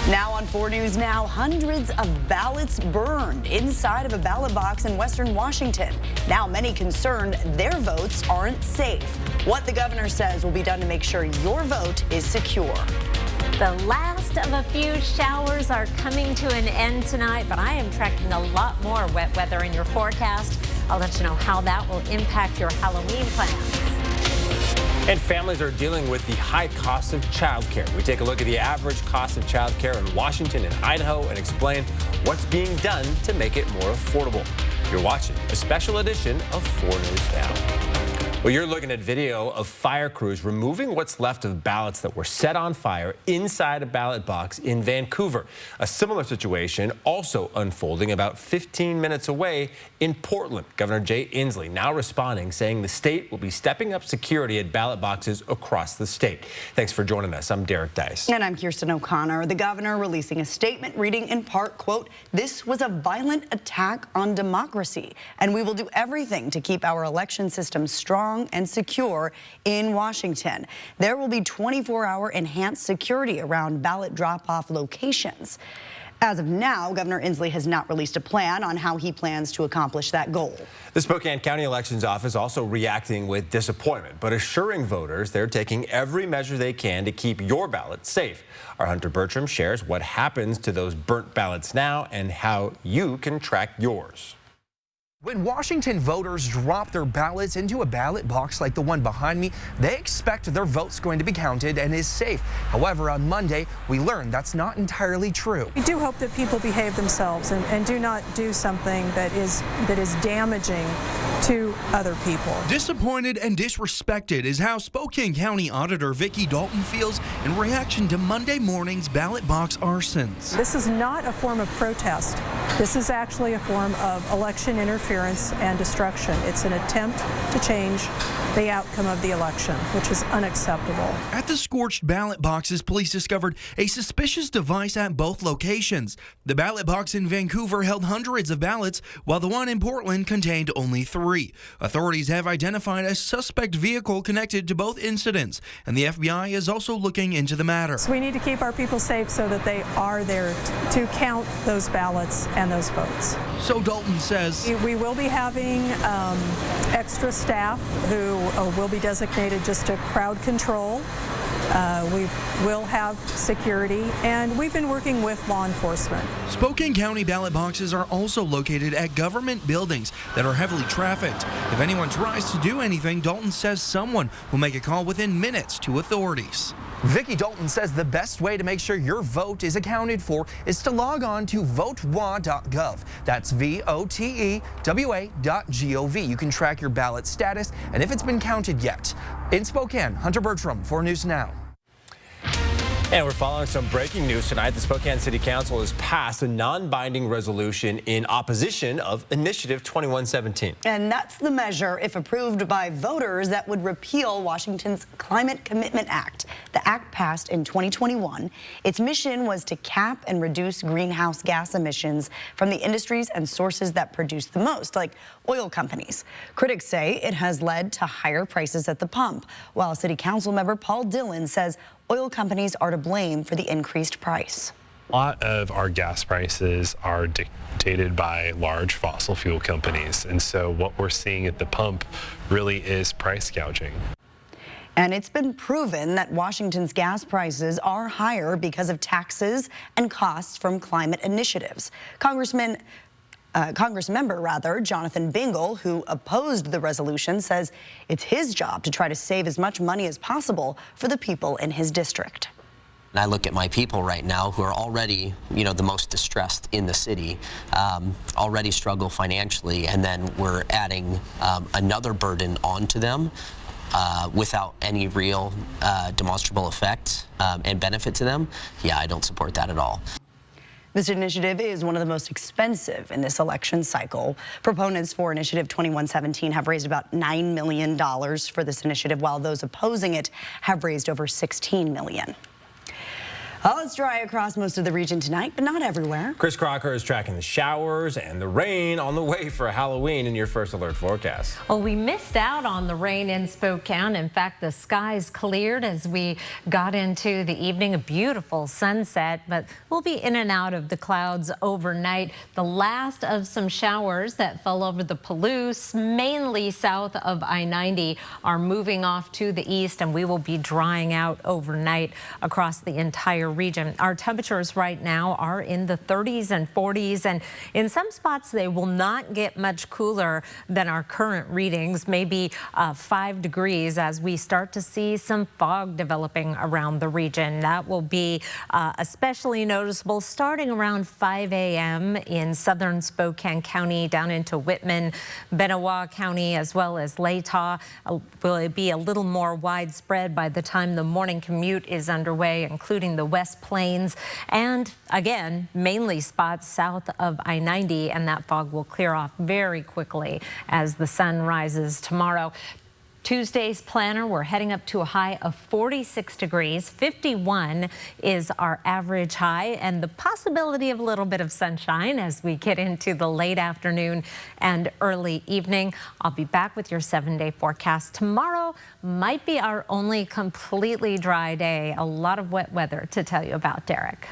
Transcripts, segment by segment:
Now on 4 News Now, hundreds of ballots burned inside of a ballot box in Western Washington. Now many concerned their votes aren't safe. What the governor says will be done to make sure your vote is secure. The last of a few showers are coming to an end tonight, but I am tracking a lot more wet weather in your forecast. I'll let you know how that will impact your Halloween plans. And families are dealing with the high cost of childcare. We take a look at the average cost of childcare in Washington and Idaho and explain what's being done to make it more affordable. You're watching a special edition of 4 News Now. Well, you're looking at video of fire crews removing what's left of ballots that were set on fire inside a ballot box in Vancouver. A similar situation also unfolding about 15 minutes away in Portland. Governor Jay Inslee now responding, saying the state will be stepping up security at ballot boxes across the state. Thanks for joining us. I'm Derek Dice. And I'm Kirsten O'Connor. The governor releasing a statement reading in part, quote, "This was a violent attack on democracy, and we will do everything to keep our election system strong and secure in Washington. There will be 24-hour enhanced security around ballot drop-off locations." As of now, Governor Inslee has not released a plan on how he plans to accomplish that goal. The Spokane County Elections Office also reacting with disappointment, but assuring voters they're taking every measure they can to keep your ballot safe. Our Hunter Bertram shares what happens to those burnt ballots now and how you can track yours. When Washington voters drop their ballots into a ballot box like the one behind me, they expect their vote's going to be counted and is safe. However, on Monday, we learned that's not entirely true. We do hope that people behave themselves and do not do something that is damaging to other people. Disappointed and disrespected is how Spokane County Auditor Vicki Dalton feels in reaction to Monday morning's ballot box arsons. This is not a form of protest. This is actually a form of election interference and destruction. It's an attempt to change the outcome of the election, which is unacceptable. At the scorched ballot boxes, police discovered a suspicious device at both locations. The ballot box in Vancouver held hundreds of ballots, while the one in Portland contained only 3. Authorities have identified a suspect vehicle connected to both incidents, and the FBI is also looking into the matter. So we need to keep our people safe so that they are there to count those ballots and those votes. So Dalton says We will be having extra staff who will be designated just to crowd control. We will have security, and we've been working with law enforcement. Spokane County ballot boxes are also located at government buildings that are heavily trafficked. If anyone tries to do anything, Dalton says someone will make a call within minutes to authorities. Vicki Dalton says the best way to make sure your vote is accounted for is to log on to votewa.gov. That's votewa.gov. You can track your ballot status and if it's been counted yet. In Spokane, Hunter Bertram, 4 News Now. And we're following some breaking news tonight. The Spokane City Council has passed a non-binding resolution in opposition of Initiative 2117. And that's the measure, if approved by voters, that would repeal Washington's Climate Commitment Act. The act passed in 2021. Its mission was to cap and reduce greenhouse gas emissions from the industries and sources that produce the most, like oil companies. Critics say it has led to higher prices at the pump, while City Council member Paul Dillon says oil companies are to blame for the increased price. A lot of our gas prices are dictated by large fossil fuel companies, and so what we're seeing at the pump really is price gouging. And it's been proven that Washington's gas prices are higher because of taxes and costs from climate initiatives. Congressmember Jonathan Bingle, who opposed the resolution, says it's his job to try to save as much money as possible for the people in his district. And I look at my people right now who are already, the most distressed in the city, already struggle financially, and then we're adding another burden onto them without any real demonstrable effect and benefit to them. Yeah, I don't support that at all. This initiative is one of the most expensive in this election cycle. Proponents for Initiative 2117 have raised about $9 million for this initiative, while those opposing it have raised over $16 million. Oh, it's dry across most of the region tonight, but not everywhere. Chris Crocker is tracking the showers and the rain on the way for Halloween in your First Alert forecast. Well, we missed out on the rain in Spokane. In fact, the skies cleared as we got into the evening. A beautiful sunset, but we'll be in and out of the clouds overnight. The last of some showers that fell over the Palouse, mainly south of I-90, are moving off to the east, and we will be drying out overnight across the entire region. Our temperatures right now are in the 30s and 40s, and in some spots they will not get much cooler than our current readings, maybe 5 degrees, as we start to see some fog developing around the region. That will be especially noticeable starting around 5 a.m. in southern Spokane County down into Whitman, Benewah County, as well as Latah. Will it be a little more widespread by the time the morning commute is underway, including the West Plains, and again, mainly spots south of I-90, and that fog will clear off very quickly as the sun rises tomorrow. Tuesday's planner, we're heading up to a high of 46 degrees. 51 is our average high, and the possibility of a little bit of sunshine as we get into the late afternoon and early evening. I'll be back with your 7-day forecast. Tomorrow might be our only completely dry day. A lot of wet weather to tell you about, Derek.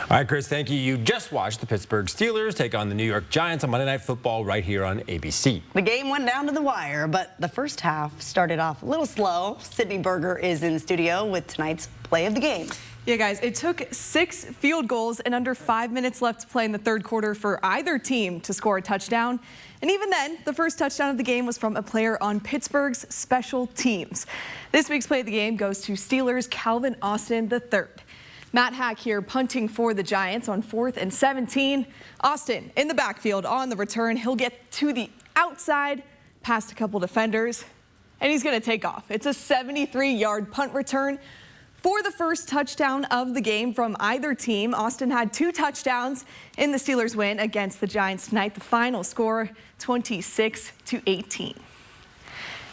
All right, Chris, thank you. You just watched the Pittsburgh Steelers take on the New York Giants on Monday Night Football right here on ABC. The game went down to the wire, but the first half started off a little slow. Sydney Berger is in studio with tonight's play of the game. Yeah, guys, it took 6 field goals and under 5 minutes left to play in the third quarter for either team to score a touchdown. And even then, the first touchdown of the game was from a player on Pittsburgh's special teams. This week's play of the game goes to Steelers' Calvin Austin III. Matt Hack here punting for the Giants on 4th and 17. Austin in the backfield on the return. He'll get to the outside, past a couple defenders, and he's going to take off. It's a 73-yard punt return for the first touchdown of the game from either team. Austin had 2 touchdowns in the Steelers' win against the Giants tonight. The final score, 26-18.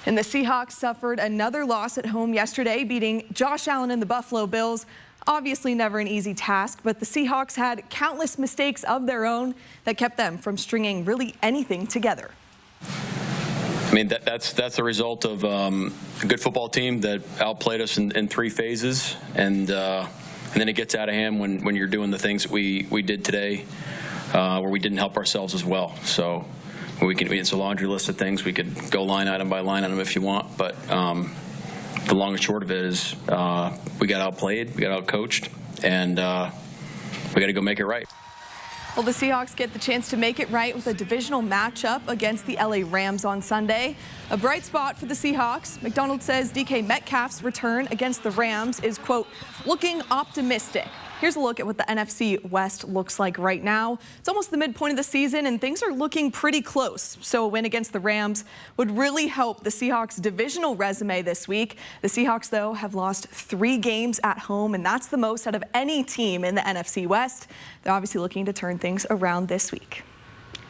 And the Seahawks suffered another loss at home yesterday, beating Josh Allen and the Buffalo Bills. Obviously never an easy task, but the Seahawks had countless mistakes of their own that kept them from stringing really anything together. I mean, that's the result of a good football team that outplayed us in 3 phases, and then it gets out of hand when you're doing the things that we did today, where we didn't help ourselves as well. So it's a laundry list of things. We could go line item by line item if you want, but the long and short of it is we got outplayed, we got outcoached, and we got to go make it right. Well, the Seahawks get the chance to make it right with a divisional matchup against the LA Rams on Sunday. A bright spot for the Seahawks. McDonald says DK Metcalf's return against the Rams is, quote, looking optimistic. Here's a look at what the NFC West looks like right now. It's almost the midpoint of the season, and things are looking pretty close. So a win against the Rams would really help the Seahawks' divisional resume this week. The Seahawks, though, have lost 3 games at home, and that's the most out of any team in the NFC West. They're obviously looking to turn things around this week.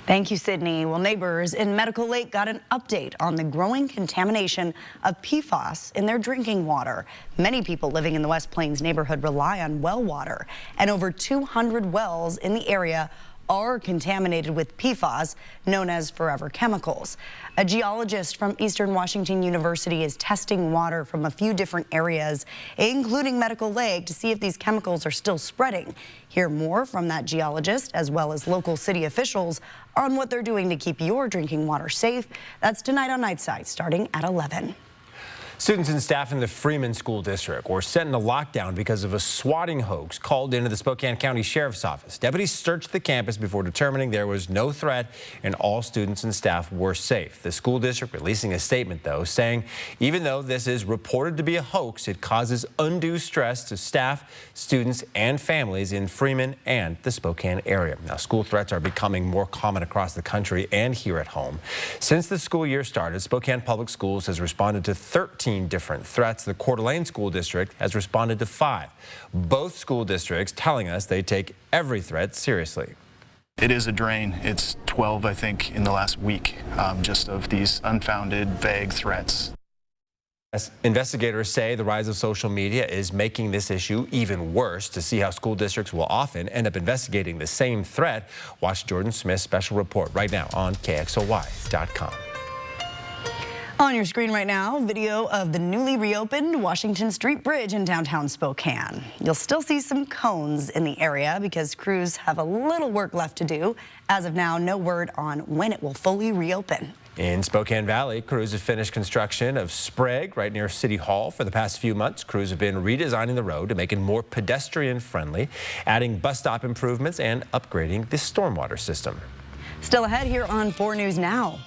Thank you, Sydney. Well, neighbors in Medical Lake got an update on the growing contamination of PFAS in their drinking water. Many people living in the West Plains neighborhood rely on well water, and over 200 wells in the area are contaminated with PFAS, known as forever chemicals. A geologist from Eastern Washington University is testing water from a few different areas, including Medical Lake, to see if these chemicals are still spreading. Hear more from that geologist, as well as local city officials, on what they're doing to keep your drinking water safe. That's tonight on Nightside, starting at 11. Students and staff in the Freeman School District were sent into lockdown because of a swatting hoax called into the Spokane County Sheriff's Office. Deputies searched the campus before determining there was no threat and all students and staff were safe. The school district releasing a statement, though, saying even though this is reported to be a hoax, it causes undue stress to staff, students, and families in Freeman and the Spokane area. Now, school threats are becoming more common across the country and here at home. Since the school year started, Spokane Public Schools has responded to 13 different threats. The Coeur d'Alene School District has responded to 5. Both school districts telling us they take every threat seriously. It is a drain. It's 12, I think, in the last week, just of these unfounded, vague threats. Investigators say the rise of social media is making this issue even worse. To see how school districts will often end up investigating the same threat, watch Jordan Smith's special report right now on KXLY.com. On your screen right now, video of the newly reopened Washington Street Bridge in downtown Spokane. You'll still see some cones in the area because crews have a little work left to do. As of now, no word on when it will fully reopen. In Spokane Valley, crews have finished construction of Sprague right near City Hall. For the past few months, crews have been redesigning the road to make it more pedestrian friendly, adding bus stop improvements and upgrading the stormwater system. Still ahead here on 4 News Now.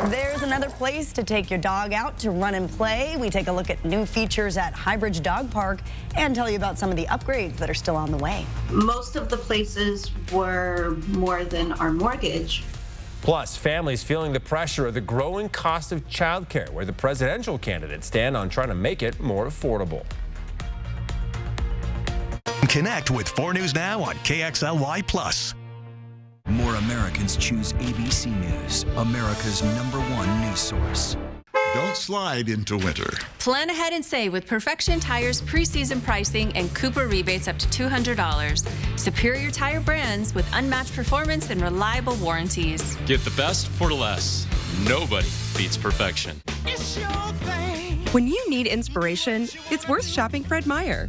There's another place to take your dog out to run and play. We take a look at new features at Highbridge Dog Park and tell you about some of the upgrades that are still on the way. Most of the places were more than our mortgage. Plus, families feeling the pressure of the growing cost of childcare, where the presidential candidates stand on trying to make it more affordable. Connect with 4 News Now on KXLY+. More Americans choose ABC News, America's #1 news source. Don't slide into winter. Plan ahead and save with Perfection Tire's preseason pricing and Cooper rebates up to $200. Superior tire brands with unmatched performance and reliable warranties. Get the best for less. Nobody beats Perfection. When you need inspiration, it's worth shopping Fred Meyer.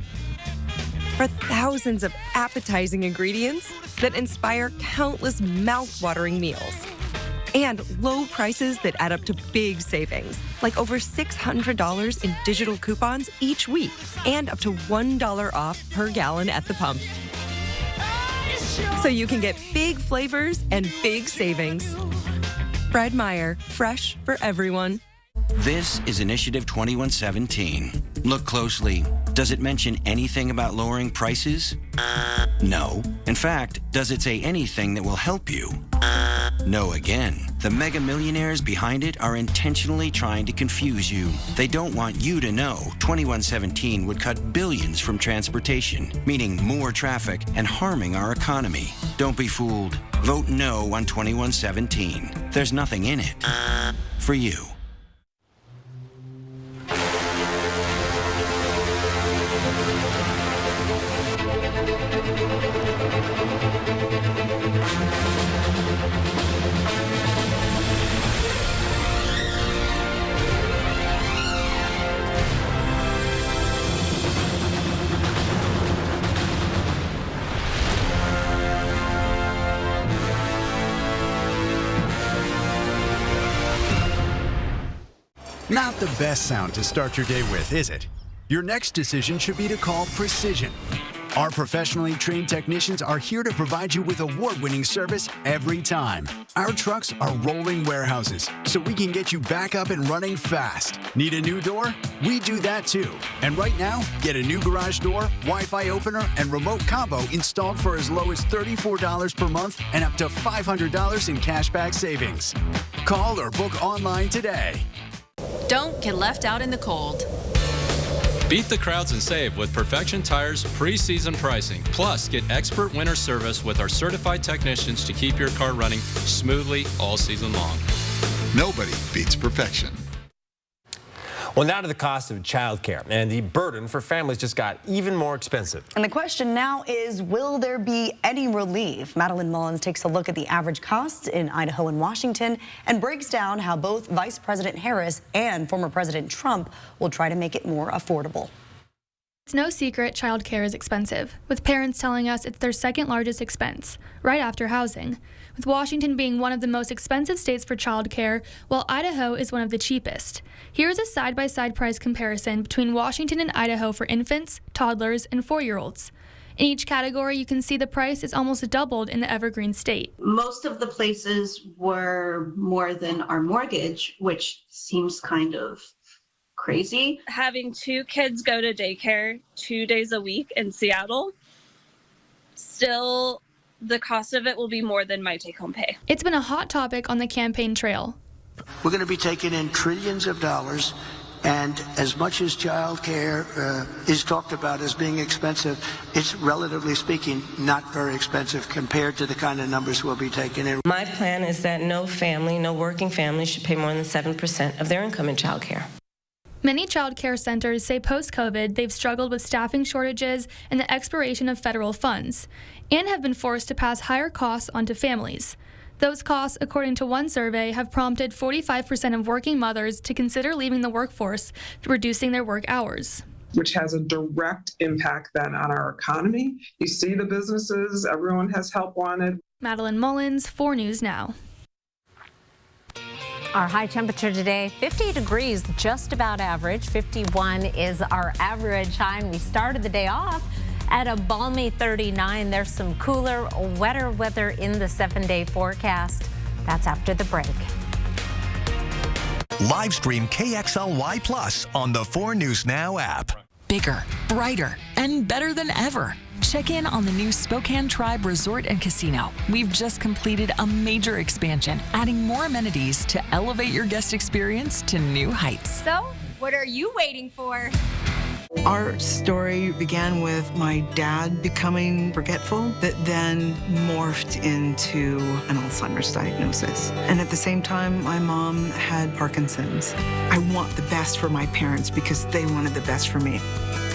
For thousands of appetizing ingredients that inspire countless mouth-watering meals. And low prices that add up to big savings, like over $600 in digital coupons each week and up to $1 off per gallon at the pump. So you can get big flavors and big savings. Fred Meyer, fresh for everyone. This is Initiative 2117. Look closely. Does it mention anything about lowering prices? No. In fact, does it say anything that will help you? No again. The mega millionaires behind it are intentionally trying to confuse you. They don't want you to know 2117 would cut billions from transportation, meaning more traffic and harming our economy. Don't be fooled. Vote no on 2117. There's nothing in it for you. Not the best sound to start your day with, is it? Your next decision should be to call Precision. Our professionally trained technicians are here to provide you with award-winning service every time. Our trucks are rolling warehouses, so we can get you back up and running fast. Need a new door? We do that too. And right now, get a new garage door, Wi-Fi opener, and remote combo installed for as low as $34 per month and up to $500 in cashback savings. Call or book online today. Don't get left out in the cold. Beat the crowds and save with Perfection Tire's preseason pricing. Plus, get expert winter service with our certified technicians to keep your car running smoothly all season long. Nobody beats Perfection. Well, now to the cost of childcare, and the burden for families just got even more expensive. And the question now is, will there be any relief? Madeline Mullins takes a look at the average costs in Idaho and Washington and breaks down how both Vice President Harris and former President Trump will try to make it more affordable. It's no secret childcare is expensive, with parents telling us it's their second largest expense, right after housing, with Washington being one of the most expensive states for childcare, while Idaho is one of the cheapest. Here's a side-by-side price comparison between Washington and Idaho for infants, toddlers, and 4-year-olds. In each category, you can see the price is almost doubled in the Evergreen State. Most of the places were more than our mortgage, which seems kind of crazy. Having 2 kids go to daycare 2 days a week in Seattle, still the cost of it will be more than my take-home pay. It's been a hot topic on the campaign trail. We're going to be taking in trillions of dollars And as much as childcare is talked about as being expensive, it's relatively speaking not very expensive compared to the kind of numbers we'll be taking in. My plan is that no family, no working family should pay more than 7% of their income in childcare. Many child care centers say post-COVID they've struggled with staffing shortages and the expiration of federal funds, and have been forced to pass higher costs onto families. Those costs, according to one survey, have prompted 45% of working mothers to consider leaving the workforce, reducing their work hours. Which has a direct impact then on our economy. You see the businesses, everyone has help wanted. Madeline Mullins, 4 News Now. Our high temperature today, 50 degrees, just about average. 51 is our average high, and we started the day off at a balmy 39. There's some cooler, wetter weather in the 7-day forecast. That's after the break. Live stream KXLY Plus on the 4 News Now app. Bigger, brighter, and better than ever. Check in on the new Spokane Tribe Resort and Casino. We've just completed a major expansion, adding more amenities to elevate your guest experience to new heights. So, what are you waiting for? Our story began with my dad becoming forgetful, that then morphed into an Alzheimer's diagnosis. And at the same time, my mom had Parkinson's. I want the best for my parents because they wanted the best for me.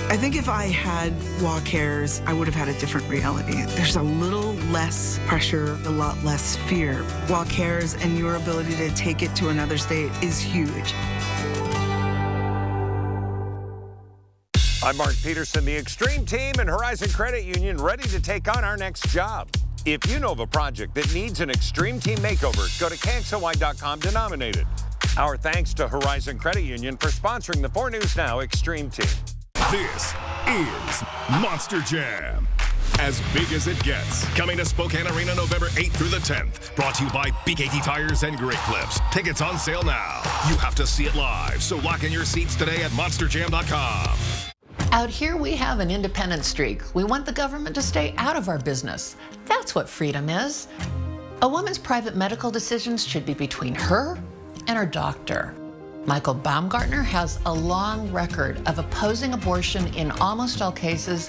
I think if I had WA Cares, I would have had a different reality. There's a little less pressure, a lot less fear. WA Cares and your ability to take it to another state is huge. I'm Mark Peterson, the Extreme Team and Horizon Credit Union, ready to take on our next job. If you know of a project that needs an Extreme Team makeover, go to KXLY.com to nominate it. Our thanks to Horizon Credit Union for sponsoring the 4 News Now Extreme Team. This is Monster Jam. As big as it gets. Coming to Spokane Arena November 8th through the 10th. Brought to you by BKT Tires and Great Clips. Tickets on sale now. You have to see it live, so lock in your seats today at monsterjam.com. Out here, we have an independent streak. We want the government to stay out of our business. That's what freedom is. A woman's private medical decisions should be between her and her doctor. Michael Baumgartner has a long record of opposing abortion in almost all cases,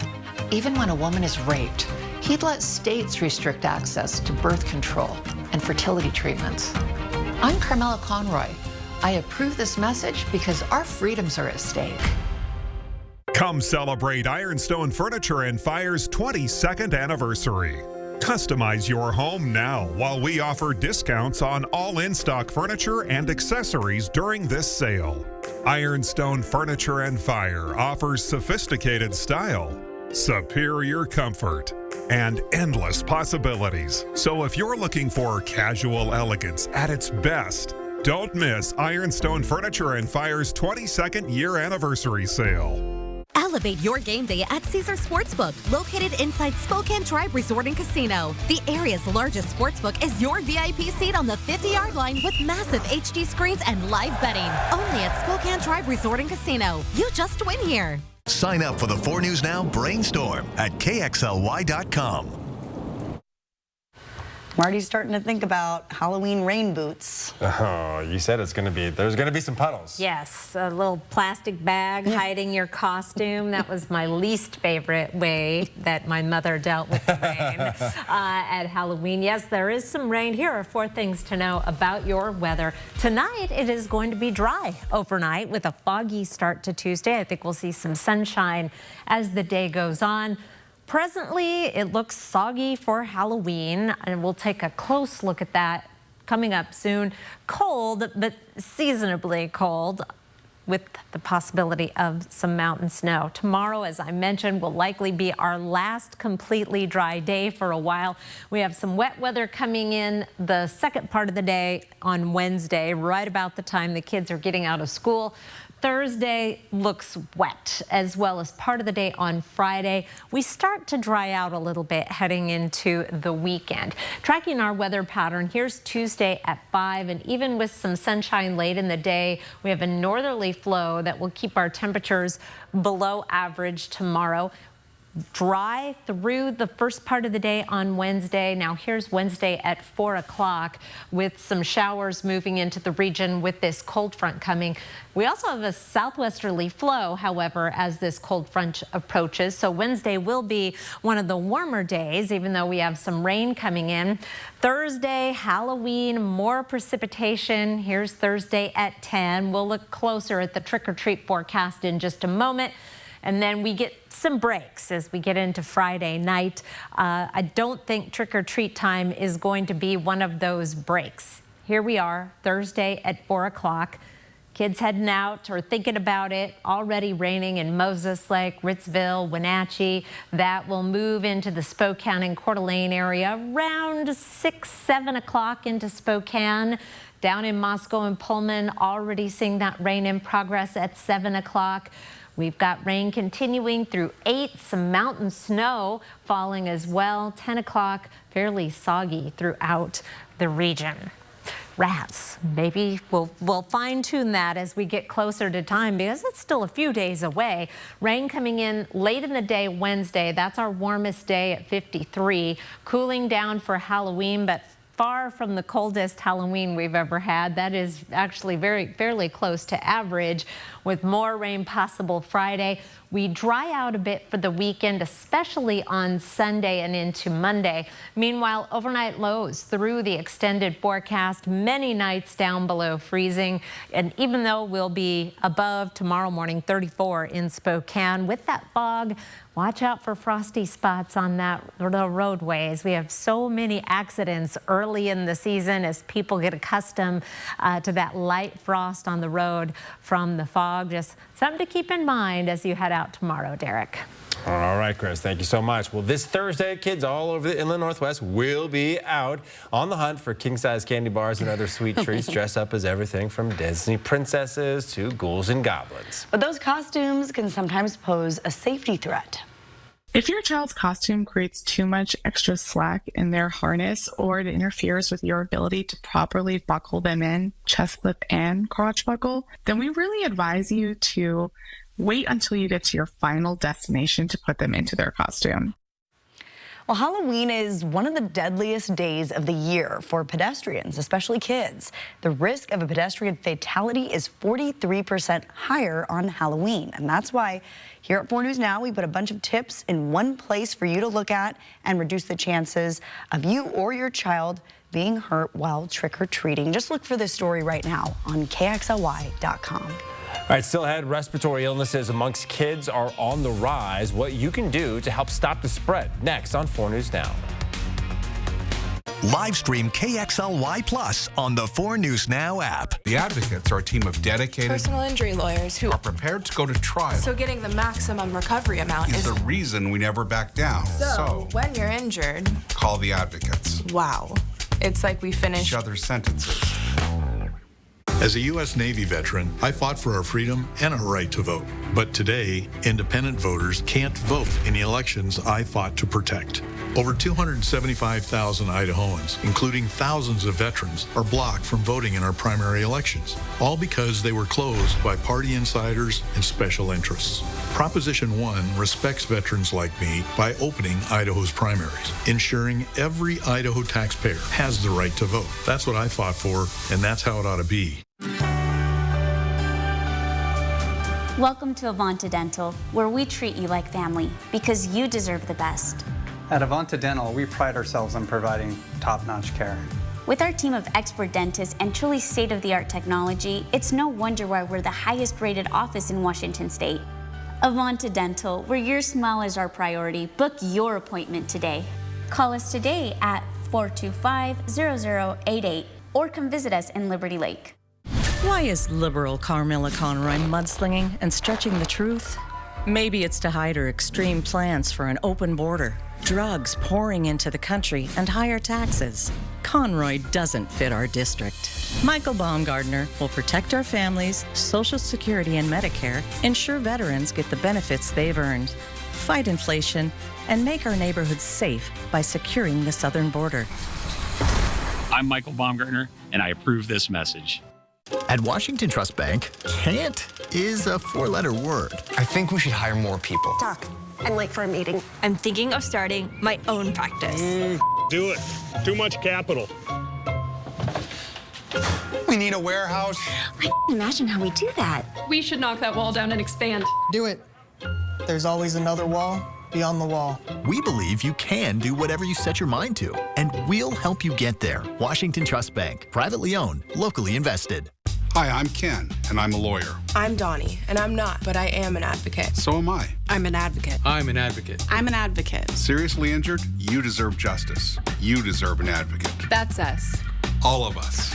even when a woman is raped. He'd let states restrict access to birth control and fertility treatments. I'm Carmela Conroy. I approve this message because our freedoms are at stake. Come celebrate Ironstone Furniture and Fire's 22nd anniversary. Customize your home now while we offer discounts on all in-stock furniture and accessories during this sale. Ironstone Furniture and Fire offers sophisticated style, superior comfort, and endless possibilities. So if you're looking for casual elegance at its best, don't miss Ironstone Furniture and Fire's 22nd year anniversary sale. Elevate your game day at Caesar Sportsbook, located inside Spokane Tribe Resort and Casino. The area's largest sportsbook is your VIP seat on the 50-yard line with massive HD screens and live betting. Only at Spokane Tribe Resort and Casino. You just win here. Sign up for the 4 News Now Brainstorm at KXLY.com. Marty's starting to think about Halloween rain boots. Oh, you said there's going to be some puddles. Yes, a little plastic bag hiding your costume. That was my least favorite way that my mother dealt with the rain at Halloween. Yes, there is some rain. Here are 4 things to know about your weather. Tonight, it is going to be dry overnight with a foggy start to Tuesday. I think we'll see some sunshine as the day goes on. Presently, it looks soggy for Halloween, and we'll take a close look at that coming up soon. Cold, but seasonably cold, with the possibility of some mountain snow. Tomorrow, as I mentioned, will likely be our last completely dry day for a while. We have some wet weather coming in the second part of the day on Wednesday, right about the time the kids are getting out of school. Thursday looks wet, as well as part of the day on Friday. We start to dry out a little bit heading into the weekend. Tracking our weather pattern, here's Tuesday at 5, and even with some sunshine late in the day, we have a northerly flow that will keep our temperatures below average tomorrow. dry through the first part of the day on Wednesday. Now here's Wednesday at 4 o'clock with some showers moving into the region with this cold front coming. We also have a southwesterly flow, however, as this cold front approaches. So Wednesday will be one of the warmer days, even though we have some rain coming in. Thursday, Halloween, more precipitation. Here's Thursday at 10. We'll look closer at the trick-or-treat forecast in just a moment. And then we get some breaks as we get into Friday night. I don't think trick-or-treat time is going to be one of those breaks. Here we are, Thursday at 4 o'clock. Kids heading out or thinking about it. Already raining in Moses Lake, Ritzville, Wenatchee. That will move into the Spokane and Coeur d'Alene area around 6, 7 o'clock into Spokane. Down in Moscow and Pullman, already seeing that rain in progress at 7 o'clock. We've got rain continuing through 8, some mountain snow falling as well. 10 o'clock, fairly soggy throughout the region. Rats, maybe we'll fine tune that as we get closer to time because it's still a few days away. Rain coming in late in the day Wednesday. That's our warmest day at 53. Cooling down for Halloween, but far from the coldest Halloween we've ever had. That is actually fairly close to average with more rain possible Friday. We dry out a bit for the weekend, especially on Sunday and into Monday. Meanwhile, overnight lows through the extended forecast, many nights down below freezing. And even though we'll be above tomorrow morning, 34 in Spokane with that fog, watch out for frosty spots on the roadways. We have so many accidents early in the season as people get accustomed to that light frost on the road from the fog. Just something to keep in mind as you head out tomorrow, Derek. All right, Chris, thank you so much. Well, this Thursday, kids all over the Inland Northwest will be out on the hunt for king-size candy bars and other sweet treats, dress up as everything from Disney princesses to ghouls and goblins. But those costumes can sometimes pose a safety threat. If your child's costume creates too much extra slack in their harness or it interferes with your ability to properly buckle them in, chest clip and crotch buckle, then we really advise you to wait until you get to your final destination to put them into their costume. Well, Halloween is one of the deadliest days of the year for pedestrians, especially kids. The risk of a pedestrian fatality is 43% higher on Halloween. And that's why here at 4 News Now, we put a bunch of tips in one place for you to look at and reduce the chances of you or your child being hurt while trick-or-treating. Just look for this story right now on KXLY.com. All right, still ahead, respiratory illnesses amongst kids are on the rise. What you can do to help stop the spread. Next on 4 News Now. Live stream KXLY Plus on the 4 News Now app. The Advocates are a team of dedicated personal injury lawyers who are prepared to go to trial. So getting the maximum recovery amount is the reason we never back down. So when you're injured, call the Advocates. Wow. It's like we finish each other's sentences. As a U.S. Navy veteran, I fought for our freedom and our right to vote. But today, independent voters can't vote in the elections I fought to protect. Over 275,000 Idahoans, including thousands of veterans, are blocked from voting in our primary elections, all because they were closed by party insiders and special interests. Proposition 1 respects veterans like me by opening Idaho's primaries, ensuring every Idaho taxpayer has the right to vote. That's what I fought for, and that's how it ought to be. Welcome to Avanta Dental, where we treat you like family because you deserve the best. At Avanta Dental, we pride ourselves on providing top-notch care. With our team of expert dentists and truly state-of-the-art technology, it's no wonder why we're the highest-rated office in Washington State. Avanta Dental, where your smile is our priority. Book your appointment today. Call us today at 425-0088 or come visit us in Liberty Lake. Why is liberal Carmilla Conroy mudslinging and stretching the truth? Maybe it's to hide her extreme plans for an open border, drugs pouring into the country, and higher taxes. Conroy doesn't fit our district. Michael Baumgardner will protect our families, Social Security and Medicare, ensure veterans get the benefits they've earned, fight inflation, and make our neighborhoods safe by securing the southern border. I'm Michael Baumgardner, and I approve this message. At Washington Trust Bank, can't is a four-letter word. I think we should hire more people. Doc, I'm late for a meeting. I'm thinking of starting my own practice. Do it. Too much capital. We need a warehouse. I can't imagine how we do that. We should knock that wall down and expand. Do it. There's always another wall beyond the wall. We believe you can do whatever you set your mind to, and we'll help you get there. Washington Trust Bank, privately owned, locally invested. Hi, I'm Ken, and I'm a lawyer. I'm Donnie, and I'm not, but I am an advocate. So am I. I'm an advocate. I'm an advocate. I'm an advocate. Seriously injured? You deserve justice. You deserve an advocate. That's us. All of us.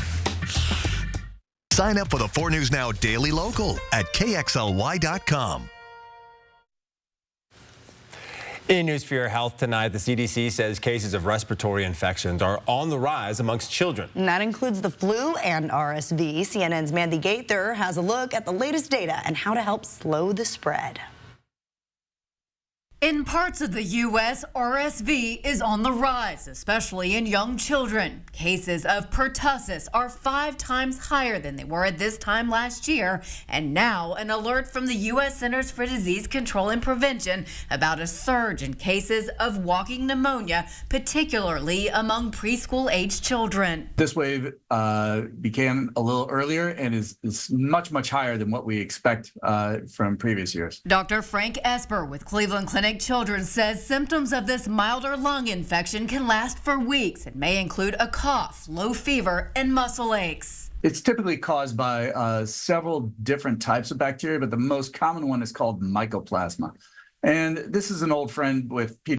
Sign up for the 4 News Now Daily Local at KXLY.com. In news for your health tonight, the CDC says cases of respiratory infections are on the rise amongst children. And that includes the flu and RSV. CNN's Mandy Gaither has a look at the latest data and how to help slow the spread. In parts of the U.S., RSV is on the rise, especially in young children. Cases of pertussis are 5 times higher than they were at this time last year. And now an alert from the U.S. Centers for Disease Control and Prevention about a surge in cases of walking pneumonia, particularly among preschool-aged children. This wave began a little earlier and is much, much higher than what we expect from previous years. Dr. Frank Esper with Cleveland Clinic Children says symptoms of this milder lung infection can last for weeks and may include a cough, low fever, and muscle aches. It's typically caused by several different types of bacteria, but the most common one is called mycoplasma. And this is an old friend with pediatricians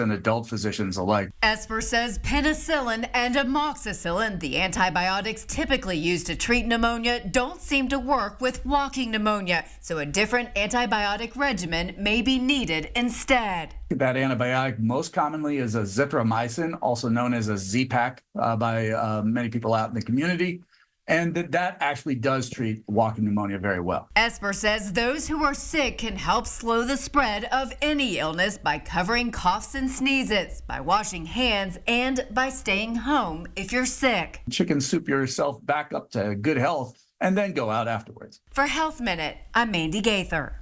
and adult physicians alike. Esper says penicillin and amoxicillin, the antibiotics typically used to treat pneumonia, don't seem to work with walking pneumonia, so a different antibiotic regimen may be needed instead. That antibiotic most commonly is azithromycin, also known as a Z-Pak by many people out in the community. And that actually does treat walking pneumonia very well. Esper says those who are sick can help slow the spread of any illness by covering coughs and sneezes, by washing hands, and by staying home if you're sick. Chicken soup yourself back up to good health and then go out afterwards. For Health Minute, I'm Mandy Gaither.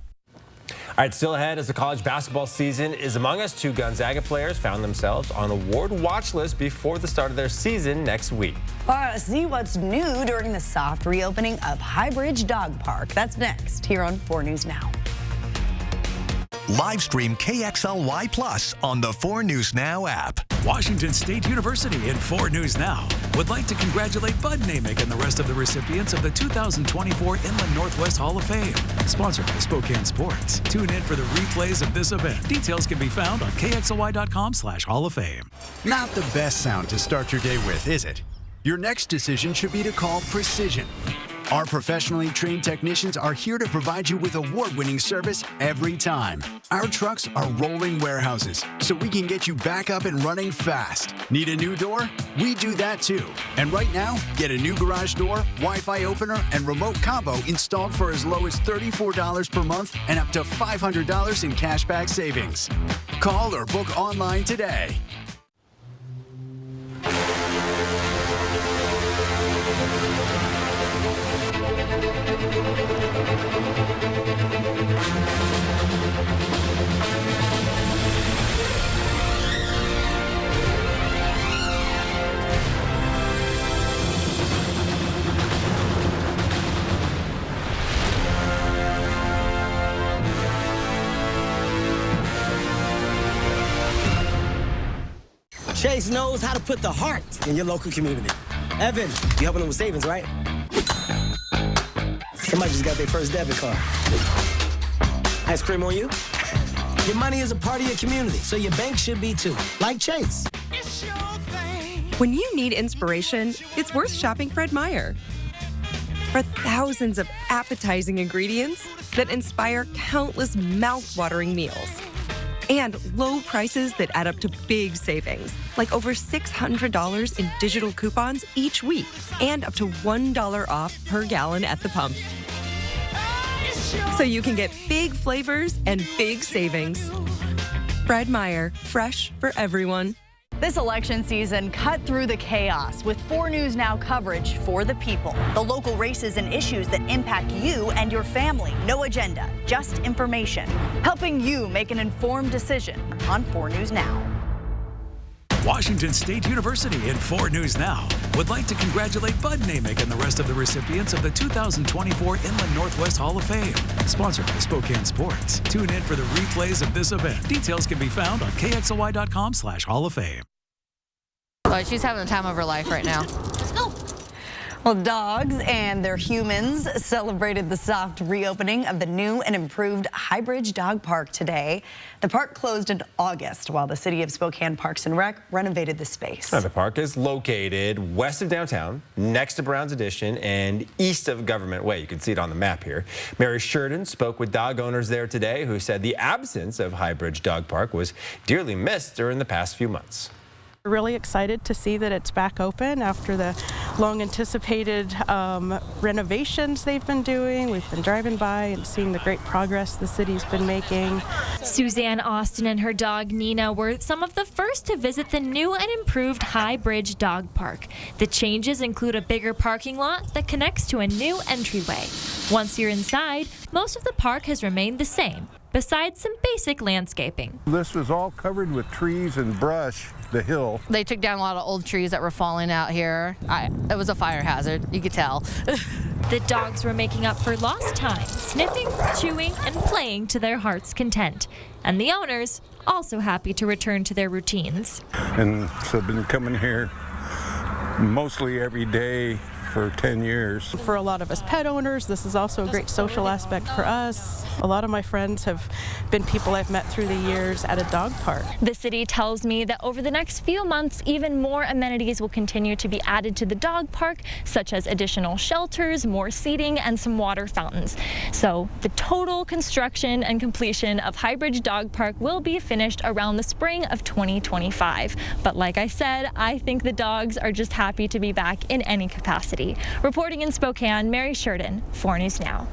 All right, still ahead as the college basketball season is among us. 2 Gonzaga players found themselves on award watch list before the start of their season next week. See what's new during the soft reopening of Highbridge Dog Park. That's next here on 4 News Now. Live stream KXLY Plus on the 4 News Now app. Washington State University in 4 News Now would like to congratulate Bud Namick and the rest of the recipients of the 2024 Inland Northwest Hall of Fame. Sponsored by Spokane Sports. Tune in for the replays of this event. Details can be found on KXLY.com/Hall of Fame. Not the best sound to start your day with, is it? Your next decision should be to call Precision. Our professionally trained technicians are here to provide you with award-winning service every time. Our trucks are rolling warehouses, so we can get you back up and running fast. Need a new door? We do that too. And right now, get a new garage door, Wi-Fi opener, and remote combo installed for as low as $34 per month and up to $500 in cashback savings. Call or book online today. Chase knows how to put the heart in your local community. Evan, you helping them with savings, right? Somebody just got their first debit card. Ice cream on you? Your money is a part of your community, so your bank should be too, like Chase. When you need inspiration, it's worth shopping Fred Meyer. For thousands of appetizing ingredients that inspire countless mouth-watering meals. And low prices that add up to big savings, like over $600 in digital coupons each week, and up to $1 off per gallon at the pump. So you can get big flavors and big savings. Fred Meyer, fresh for everyone. This election season cut through the chaos with 4 News Now coverage for the people. The local races and issues that impact you and your family. No agenda, just information. Helping you make an informed decision on 4 News Now. Washington State University in 4 News Now would like to congratulate Bud Namick and the rest of the recipients of the 2024 Inland Northwest Hall of Fame. Sponsored by Spokane Sports. Tune in for the replays of this event. Details can be found on KXLY.com/Hall of Fame. Well, she's having the time of her life right now. Let's go. Well, dogs and their humans celebrated the soft reopening of the new and improved Highbridge Dog Park today. The park closed in August while the City of Spokane Parks and Rec renovated the space. Now, the park is located west of downtown, next to Brown's Addition, and east of Government Way. You can see it on the map here. Mary Sheridan spoke with dog owners there today who said the absence of Highbridge Dog Park was dearly missed during the past few months. We're really excited to see that it's back open after the long anticipated renovations they've been doing. We've been driving by and seeing the great progress the city's been making. Suzanne Austin and her dog Nina were some of the first to visit the new and improved Highbridge Dog Park. The changes include a bigger parking lot that connects to a new entryway. Once you're inside, most of the park has remained the same, besides some basic landscaping. This was all covered with trees and brush, the hill. They took down a lot of old trees that were falling out here. It was a fire hazard, you could tell. The dogs were making up for lost time, sniffing, chewing, and playing to their heart's content. And the owners also happy to return to their routines. And so I've been coming here mostly every day for 10 years. For a lot of us pet owners, this is also a great social aspect for us. A lot of my friends have been people I've met through the years at a dog park. The city tells me that over the next few months, even more amenities will continue to be added to the dog park, such as additional shelters, more seating, and some water fountains. So the total construction and completion of Highbridge Dog Park will be finished around the spring of 2025. But like I said, I think the dogs are just happy to be back in any capacity. Reporting in Spokane, Mary Sheridan, 4 News Now.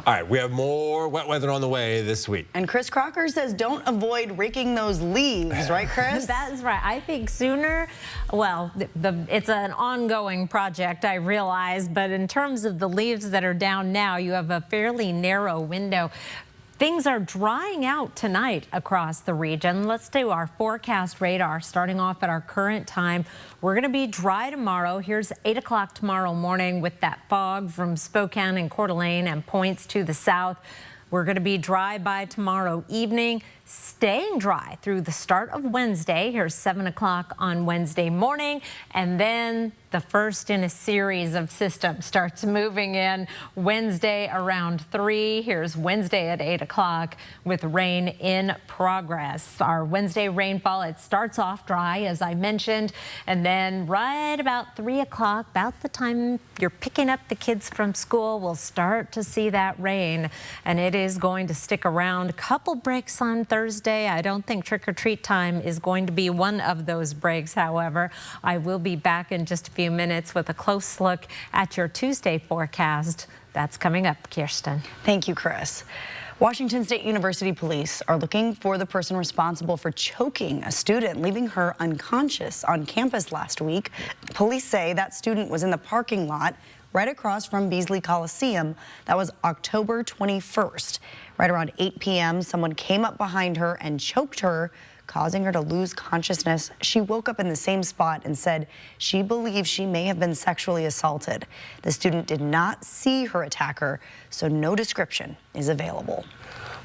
All right, we have more wet weather on the way this week. And Chris Crocker says don't avoid raking those leaves, right, Chris? That's right. I think sooner, well, it's an ongoing project, I realize, but in terms of the leaves that are down now, you have a fairly narrow window. Things are drying out tonight across the region. Let's do our forecast radar starting off at our current time. We're going to be dry tomorrow. Here's 8 o'clock tomorrow morning with that fog from Spokane and Coeur d'Alene and points to the south. We're going to be dry by tomorrow evening, staying dry through the start of Wednesday. Here's 7 o'clock on Wednesday morning, and then the first in a series of systems starts moving in Wednesday around 3. Here's Wednesday at 8 o'clock with rain in progress. Our Wednesday rainfall, it starts off dry, as I mentioned, and then right about 3 o'clock, about the time you're picking up the kids from school, we'll start to see that rain, and it is going to stick around. A couple breaks on Thursday. I don't think trick-or-treat time is going to be one of those breaks, however. I will be back in just a few minutes with a close look at your Tuesday forecast. That's coming up, Kirsten. Thank you, Chris. Washington State University police are looking for the person responsible for choking a student, leaving her unconscious on campus last week. Police say that student was in the parking lot right across from Beasley Coliseum. That was October 21st. Right around 8 p.m., someone came up behind her and choked her, causing her to lose consciousness. She woke up in the same spot and said she believes she may have been sexually assaulted. The student did not see her attacker, so no description is available.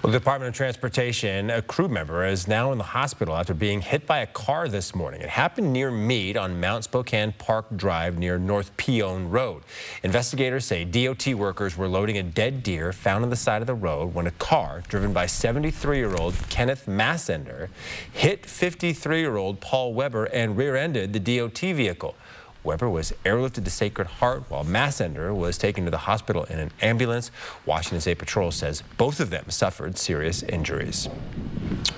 Well, the Department of Transportation, a crew member, is now in the hospital after being hit by a car this morning. It happened near Meade on Mount Spokane Park Drive near North Peone Road. Investigators say DOT workers were loading a dead deer found on the side of the road when a car driven by 73-year-old Kenneth Massender hit 53-year-old Paul Weber and rear-ended the DOT vehicle. Weber was airlifted to Sacred Heart while Massender was taken to the hospital in an ambulance. Washington State Patrol says both of them suffered serious injuries.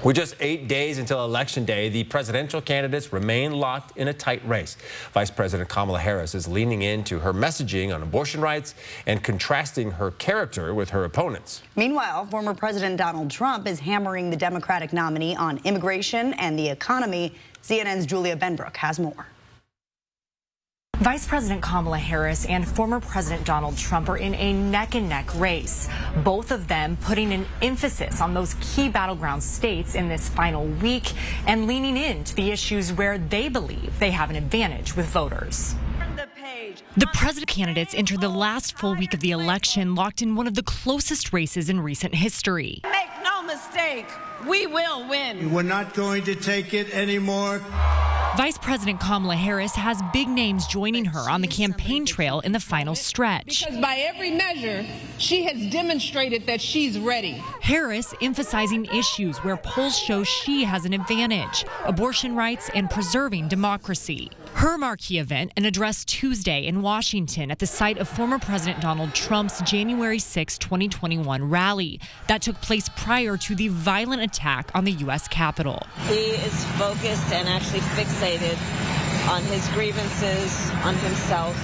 With just 8 days until Election Day, the presidential candidates remain locked in a tight race. Vice President Kamala Harris is leaning into her messaging on abortion rights and contrasting her character with her opponents. Meanwhile, former President Donald Trump is hammering the Democratic nominee on immigration and the economy. CNN's Julia Benbrook has more. Vice President Kamala Harris and former President Donald Trump are in a neck-and-neck race, both of them putting an emphasis on those key battleground states in this final week and leaning into the issues where they believe they have an advantage with voters. The president candidates entered the last full week of the election locked in one of the closest races in recent history. Make no mistake, we will win. We're not going to take it anymore. Vice President Kamala Harris has big names joining her on the campaign trail in the final stretch. Because by every measure, she has demonstrated that she's ready. Harris emphasizing issues where polls show she has an advantage: abortion rights and preserving democracy. Her marquee event, an address Tuesday in Washington at the site of former President Donald Trump's January 6, 2021 rally that took place prior to the violent attack on the U.S. Capitol. He is focused and actually fixated on his grievances, on himself,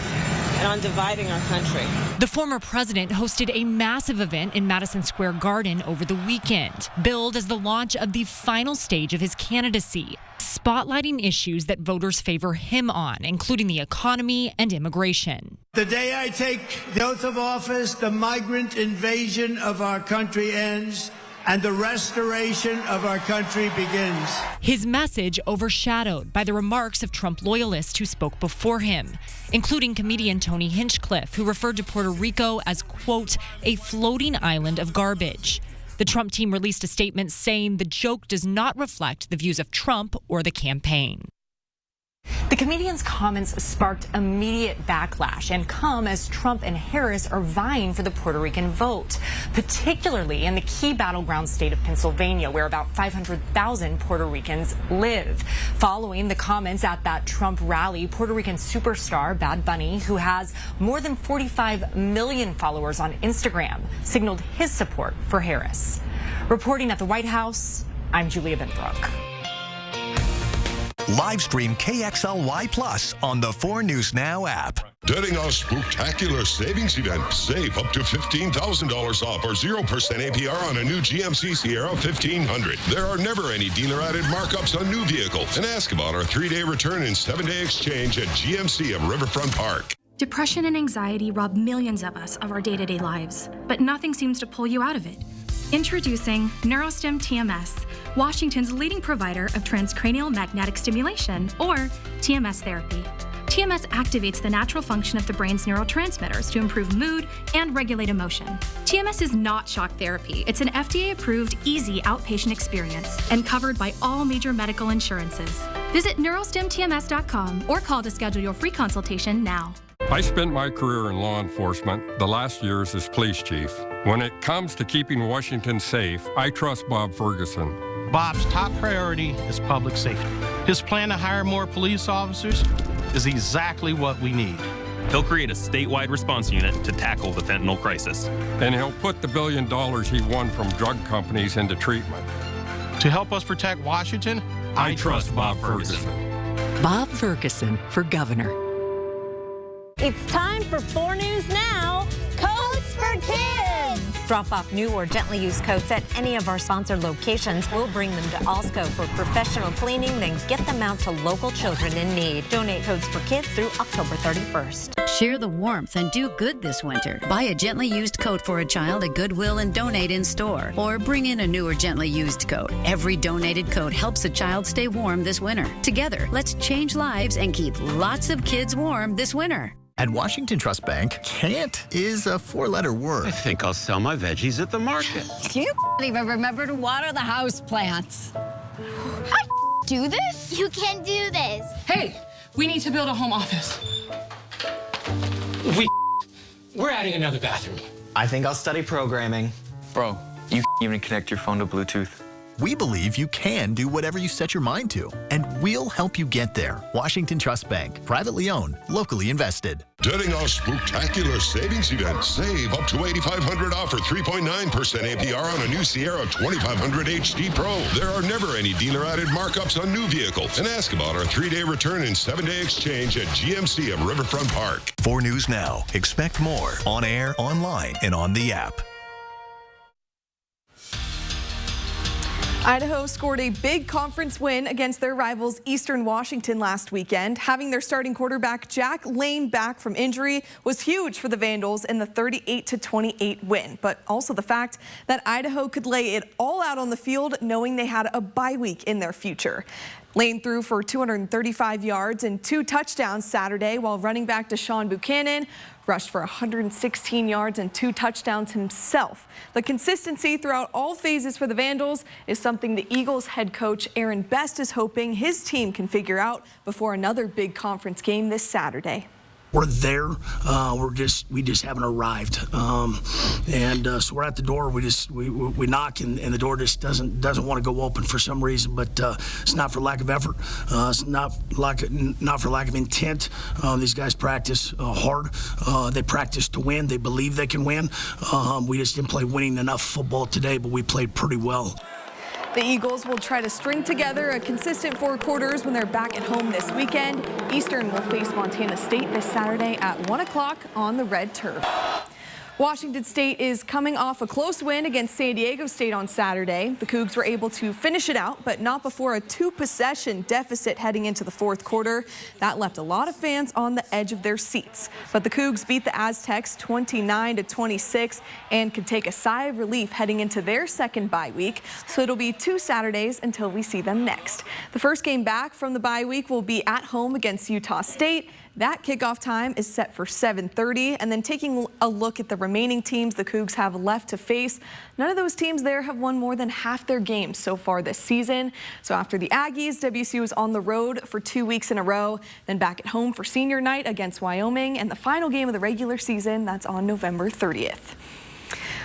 and on dividing our country. The former president hosted a massive event in Madison Square Garden over the weekend, billed as the launch of the final stage of his candidacy, spotlighting issues that voters favor him on, including the economy and immigration. The day I take the oath of office, the migrant invasion of our country ends and the restoration of our country begins. His message overshadowed by the remarks of Trump loyalists who spoke before him, including comedian Tony Hinchcliffe, who referred to Puerto Rico as, quote, a floating island of garbage. The Trump team released a statement saying the joke does not reflect the views of Trump or the campaign. The comedian's comments sparked immediate backlash and come as Trump and Harris are vying for the Puerto Rican vote, particularly in the key battleground state of Pennsylvania, where about 500,000 Puerto Ricans live. Following the comments at that Trump rally, Puerto Rican superstar Bad Bunny, who has more than 45 million followers on Instagram, signaled his support for Harris. Reporting at the White House, I'm Julia Benbrook. Live stream KXLY Plus on the 4 News Now app. During our spectacular savings event, save up to $15,000 off or 0% APR on a new GMC Sierra 1500. There are never any dealer-added markups on new vehicles. And ask about our 3-day return and 7-day exchange at GMC of Riverfront Park. Depression and anxiety rob millions of us of our day-to-day lives, but nothing seems to pull you out of it. Introducing Neurostim TMS, Washington's leading provider of transcranial magnetic stimulation, or TMS therapy. TMS activates the natural function of the brain's neurotransmitters to improve mood and regulate emotion. TMS is not shock therapy. It's an FDA-approved, easy outpatient experience and covered by all major medical insurances. Visit neurostimtms.com or call to schedule your free consultation now. I spent my career in law enforcement, the last years as police chief. When it comes to keeping Washington safe, I trust Bob Ferguson. Bob's top priority is public safety. His plan to hire more police officers is exactly what we need. He'll create a statewide response unit to tackle the fentanyl crisis. And he'll put the $1 billion he won from drug companies into treatment. To help us protect Washington, I trust Bob Ferguson. Bob Ferguson for governor. It's time for 4 News Now, Coats for Kids. Drop off new or gently used coats at any of our sponsored locations. We'll bring them to Alsco for professional cleaning, then get them out to local children in need. Donate Coats for Kids through October 31st. Share the warmth and do good this winter. Buy a gently used coat for a child at Goodwill and donate in store. Or bring in a new or gently used coat. Every donated coat helps a child stay warm this winter. Together, let's change lives and keep lots of kids warm this winter. At Washington Trust Bank, can't is a 4-letter word. I think I'll sell my veggies at the market. You even remember to water the house plants. I do this? You can do this. Hey, we need to build a home office. We're adding another bathroom. I think I'll study programming. Bro, you even connect your phone to Bluetooth. We believe you can do whatever you set your mind to, and we'll help you get there. Washington Trust Bank, privately owned, locally invested. During our spectacular savings event, save up to $8,500 off for 3.9% APR on a new Sierra 2500 HD Pro. There are never any dealer-added markups on new vehicles. And ask about our 3-day return and 7-day exchange at GMC of Riverfront Park. 4 News Now. Expect more on air, online, and on the app. Idaho scored a big conference win against their rivals Eastern Washington last weekend. Having their starting quarterback Jack Lane back from injury was huge for the Vandals in the 38-28 win, but also the fact that Idaho could lay it all out on the field knowing they had a bye week in their future. Lane threw for 235 yards and 2 touchdowns Saturday, while running back Deshaun Buchanan rushed for 116 yards and 2 touchdowns himself. The consistency throughout all phases for the Vandals is something the Eagles head coach Aaron Best is hoping his team can figure out before another big conference game this Saturday. We're there. We just haven't arrived, so we're at the door. We knock, and the door just doesn't want to go open for some reason. But it's not for lack of effort. It's not for lack of intent. These guys practice hard. They practice to win. They believe they can win. We just didn't play winning enough football today, but we played pretty well. The Eagles will try to string together a consistent 4 quarters when they're back at home this weekend. Eastern will face Montana State this Saturday at 1 o'clock on the red turf. Washington State is coming off a close win against San Diego State on Saturday. The Cougs were able to finish it out, but not before a 2-possession deficit heading into the 4th quarter. That left a lot of fans on the edge of their seats. But the Cougs beat the Aztecs 29-26 and could take a sigh of relief heading into their 2nd bye week. So it'll be 2 Saturdays until we see them next. The first game back from the bye week will be at home against Utah State. That kickoff time is set for 7:30, and then taking a look at the remaining teams the Cougs have left to face, none of those teams there have won more than half their games so far this season. So after the Aggies, WSU is on the road for 2 weeks in a row, then back at home for senior night against Wyoming, and the final game of the regular season, that's on November 30th.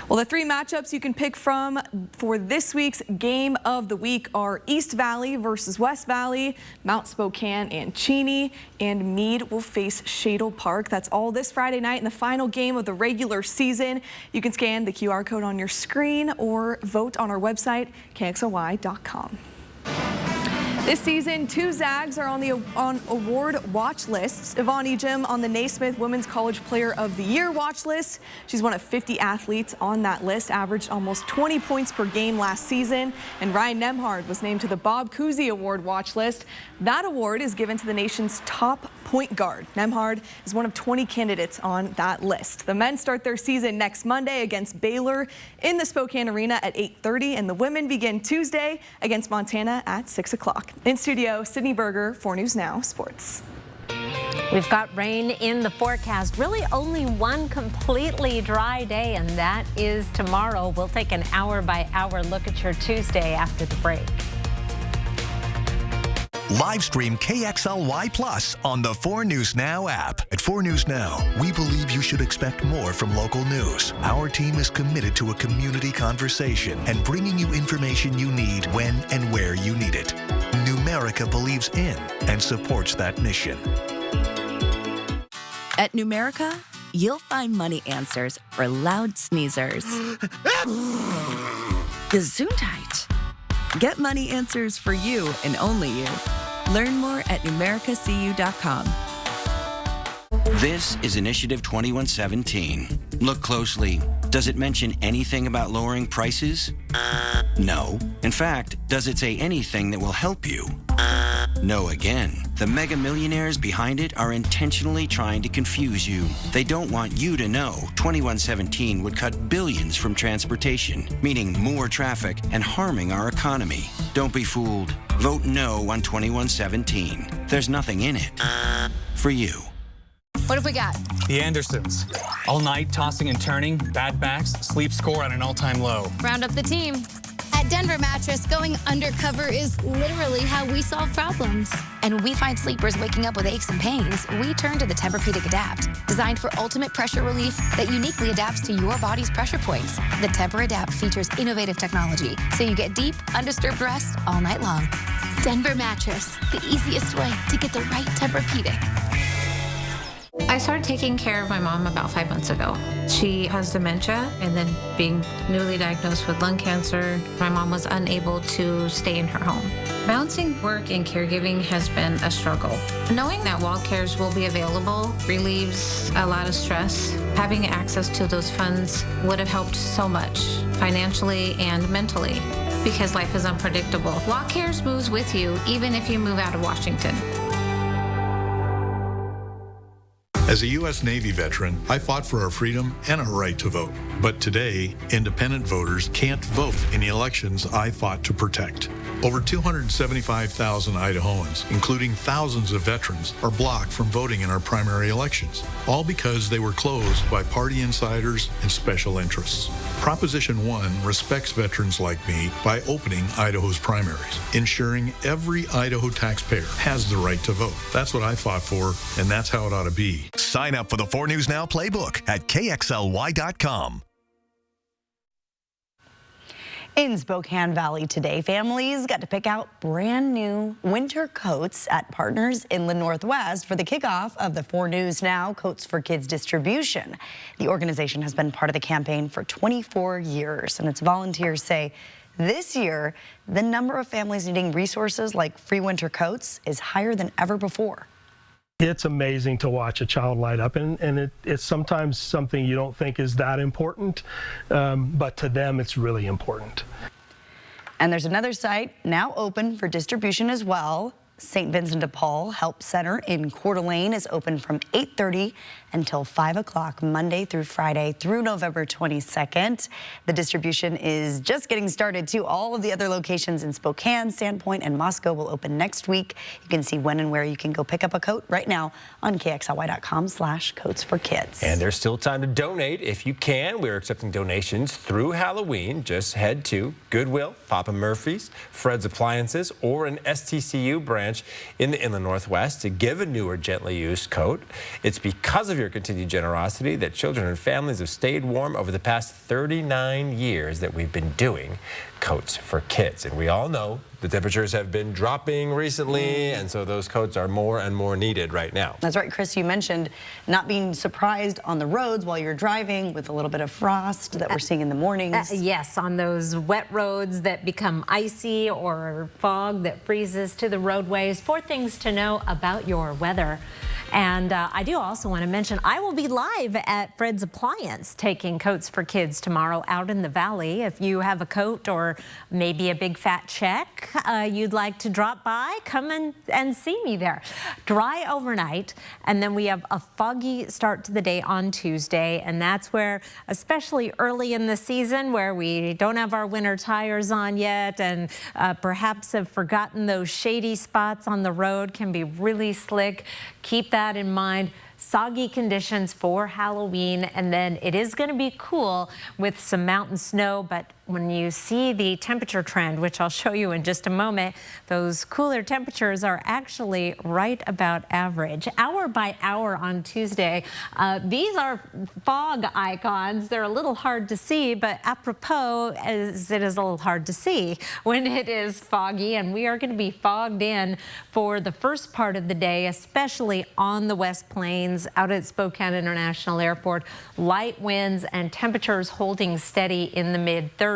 Well, the 3 matchups you can pick from for this week's game of the week are East Valley versus West Valley, Mount Spokane and Cheney, and Meade will face Shadle Park. That's all this Friday night in the final game of the regular season. You can scan the QR code on your screen or vote on our website, KXLY.com. This season, 2 Zags are on award watch lists. Yvonne Ejim on the Naismith Women's College Player of the Year watch list. She's one of 50 athletes on that list, averaged almost 20 points per game last season. And Ryan Nemhard was named to the Bob Cousy Award watch list. That award is given to the nation's top point guard. Nemhard is one of 20 candidates on that list. The men start their season next Monday against Baylor in the Spokane Arena at 8:30, and the women begin Tuesday against Montana at 6 o'clock. In studio, Sydney Berger, 4 News Now Sports. We've got rain in the forecast. Really only one completely dry day, and that is tomorrow. We'll take an hour-by-hour look at your Tuesday after the break. Live stream KXLY Plus on the 4 News Now app. At 4 News Now, we believe you should expect more from local news. Our team is committed to a community conversation and bringing you information you need when and where you need it. Numerica believes in and supports that mission. At Numerica, you'll find money answers for loud sneezers. Gesundheit. Get money answers for you and only you. Learn more at numericacu.com. This is Initiative 2117. Look closely. Does it mention anything about lowering prices? No. In fact, does it say anything that will help you? No again. The mega millionaires behind it are intentionally trying to confuse you. They don't want you to know 2117 would cut billions from transportation, meaning more traffic and harming our economy. Don't be fooled. Vote no on 2117. There's nothing in it for you. What have we got? The Andersons. All night, tossing and turning, bad backs, sleep score at an all-time low. Round up the team. At Denver Mattress, going undercover is literally how we solve problems. And when we find sleepers waking up with aches and pains, we turn to the Tempur-Pedic Adapt, designed for ultimate pressure relief that uniquely adapts to your body's pressure points. The Tempur-Adapt features innovative technology, so you get deep, undisturbed rest all night long. Denver Mattress, the easiest way to get the right Tempur-Pedic. I started taking care of my mom about 5 months ago. She has dementia, and then being newly diagnosed with lung cancer, my mom was unable to stay in her home. Balancing work and caregiving has been a struggle. Knowing that WellCares will be available relieves a lot of stress. Having access to those funds would have helped so much, financially and mentally, because life is unpredictable. WellCares moves with you, even if you move out of Washington. As a U.S. Navy veteran, I fought for our freedom and our right to vote. But today, independent voters can't vote in the elections I fought to protect. Over 275,000 Idahoans, including thousands of veterans, are blocked from voting in our primary elections, all because they were closed by party insiders and special interests. Proposition 1 respects veterans like me by opening Idaho's primaries, ensuring every Idaho taxpayer has the right to vote. That's what I fought for, and that's how it ought to be. Sign up for the 4 News Now playbook at KXLY.com. In Spokane Valley today, families got to pick out brand new winter coats at Partners Inland Northwest for the kickoff of the 4 News Now Coats for Kids distribution. The organization has been part of the campaign for 24 years, and its volunteers say this year, the number of families needing resources like free winter coats is higher than ever before. It's amazing to watch a child light up, and it's sometimes something you don't think is that important, but to them it's really important. And there's another site now open for distribution as well. St. Vincent de Paul Help Center in Coeur d'Alene is open from 8:30 until 5 o'clock Monday through Friday through November 22nd. The distribution is just getting started too. All of the other locations in Spokane, Sandpoint, and Moscow will open next week. You can see when and where you can go pick up a coat right now on KXLY.com/coats4kids. And there's still time to donate if you can. We're accepting donations through Halloween. Just head to Goodwill, Papa Murphy's, Fred's Appliances, or an STCU branch in the Inland Northwest to give a new or gently used coat. It's because of your continued generosity that children and families have stayed warm over the past 39 years that we've been doing Coats for Kids. And we all know the temperatures have been dropping recently, and so those coats are more and more needed right now. That's right, Chris, you mentioned not being surprised on the roads while you're driving with a little bit of frost that we're seeing in the mornings. Yes, on those wet roads that become icy or fog that freezes to the roadways. 4 things to know about your weather. And I do also want to mention I will be live at Fred's Appliance taking Coats for Kids tomorrow out in the valley. If you have a coat or maybe a big fat check you'd like to drop by, come and see me there. Dry overnight, and then we have a foggy start to the day on Tuesday, and that's where, especially early in the season where we don't have our winter tires on yet and perhaps have forgotten those shady spots on the road, can be really slick. Keep that in mind. Soggy conditions for Halloween, and then it is going to be cool with some mountain snow, but when you see the temperature trend, which I'll show you in just a moment, those cooler temperatures are actually right about average. Hour by hour on Tuesday, these are fog icons. They're a little hard to see, but apropos, as it is a little hard to see when it is foggy, and we are going to be fogged in for the first part of the day, especially on the West Plains out at Spokane International Airport. Light winds and temperatures holding steady in the mid-30s.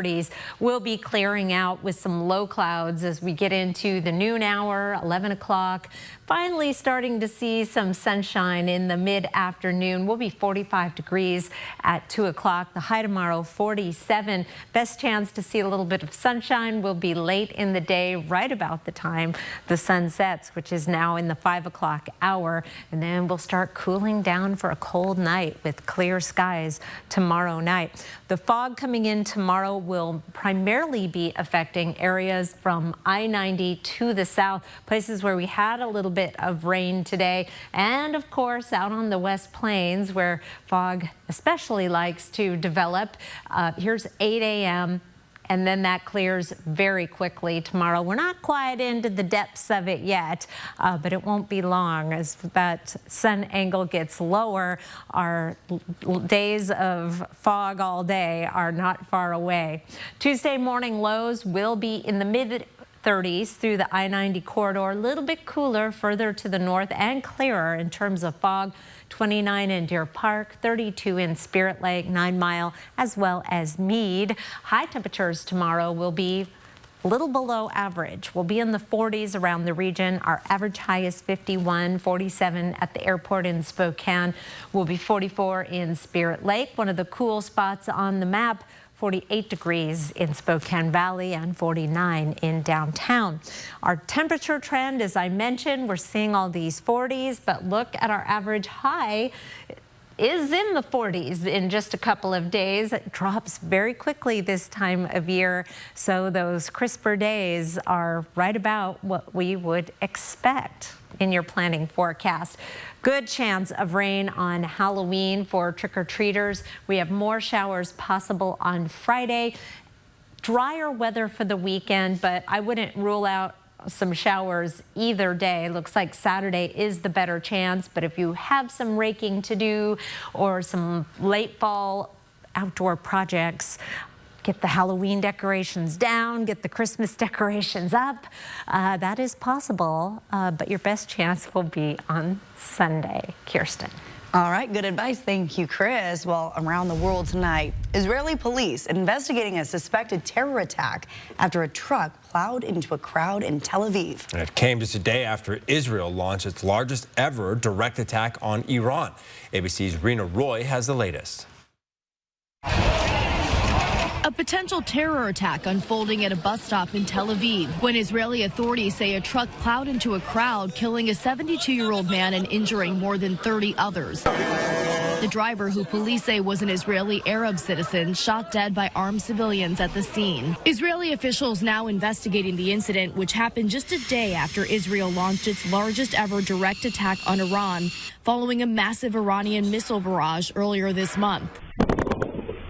We'll be clearing out with some low clouds as we get into the noon hour, 11 o'clock. Finally starting to see some sunshine in the mid-afternoon. We'll be 45 degrees at 2 o'clock. The high tomorrow, 47. Best chance to see a little bit of sunshine will be late in the day, right about the time the sun sets, which is now in the 5 o'clock hour. And then we'll start cooling down for a cold night with clear skies tomorrow night. The fog coming in tomorrow will primarily be affecting areas from I-90 to the south, places where we had a little bit of rain today, and of course out on the West Plains where fog especially likes to develop. Here's 8 a.m. and then that clears very quickly tomorrow. We're not quite into the depths of it yet, but it won't be long as that sun angle gets lower. Our days of fog all day are not far away. Tuesday morning lows will be in the mid-30s through the I-90 corridor, a little bit cooler further to the north and clearer in terms of fog. 29 in Deer Park, 32 in Spirit Lake, 9 Mile, as well as Meade. High temperatures tomorrow will be a little below average. We'll be in the 40s around the region. Our average high is 51, 47 at the airport in Spokane. Will be 44 in Spirit Lake, one of the cool spots on the map. 48 degrees in Spokane Valley and 49 in downtown. Our temperature trend, as I mentioned, we're seeing all these 40s, but look at our average high is in the 40s in just a couple of days. It drops very quickly this time of year, so those crisper days are right about what we would expect in your planning forecast. Good chance of rain on Halloween for trick-or-treaters. We have more showers possible on Friday. Drier weather for the weekend, but I wouldn't rule out some showers either day. Looks like Saturday is the better chance, but if you have some raking to do or some late fall outdoor projects, get the Halloween decorations down, get the Christmas decorations up. That is possible, but your best chance will be on Sunday. Kirsten. All right, good advice. Thank you, Chris. Well, around the world tonight, Israeli police investigating a suspected terror attack after a truck plowed into a crowd in Tel Aviv. And it came just a day after Israel launched its largest ever direct attack on Iran. ABC's Rena Roy has the latest. A potential terror attack unfolding at a bus stop in Tel Aviv when Israeli authorities say a truck plowed into a crowd, killing a 72-year-old man and injuring more than 30 others. The driver, who police say was an Israeli Arab citizen, shot dead by armed civilians at the scene. Israeli officials now investigating the incident, which happened just a day after Israel launched its largest ever direct attack on Iran, following a massive Iranian missile barrage earlier this month.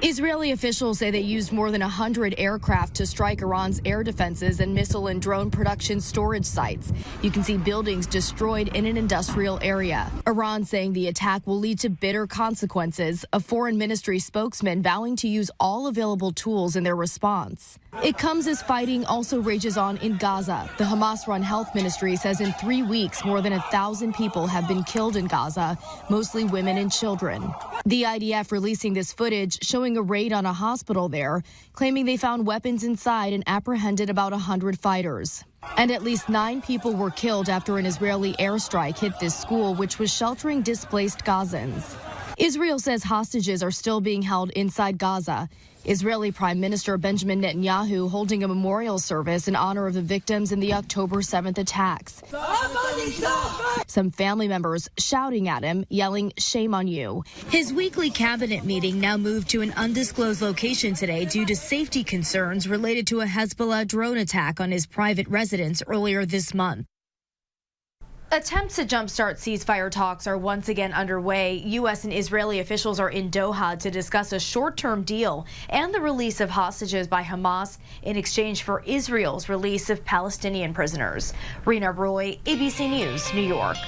Israeli officials say they used more than 100 aircraft to strike Iran's air defenses and missile and drone production storage sites. You can see buildings destroyed in an industrial area. Iran saying the attack will lead to bitter consequences, a foreign ministry spokesman vowing to use all available tools in their response. It comes as fighting also rages on in Gaza. The Hamas-run health ministry says in 3 weeks, more than 1,000 people have been killed in Gaza, mostly women and children. The IDF releasing this footage showing a raid on a hospital there, claiming they found weapons inside and apprehended about 100 fighters. And at least 9 people were killed after an Israeli airstrike hit this school, which was sheltering displaced Gazans. Israel says hostages are still being held inside Gaza. Israeli Prime Minister Benjamin Netanyahu holding a memorial service in honor of the victims in the October 7th attacks. Some family members shouting at him, yelling, "Shame on you." His weekly cabinet meeting now moved to an undisclosed location today due to safety concerns related to a Hezbollah drone attack on his private residence earlier this month. Attempts to jumpstart ceasefire talks are once again underway. U.S. and Israeli officials are in Doha to discuss a short-term deal and the release of hostages by Hamas in exchange for Israel's release of Palestinian prisoners. Rena Roy, ABC News, New York.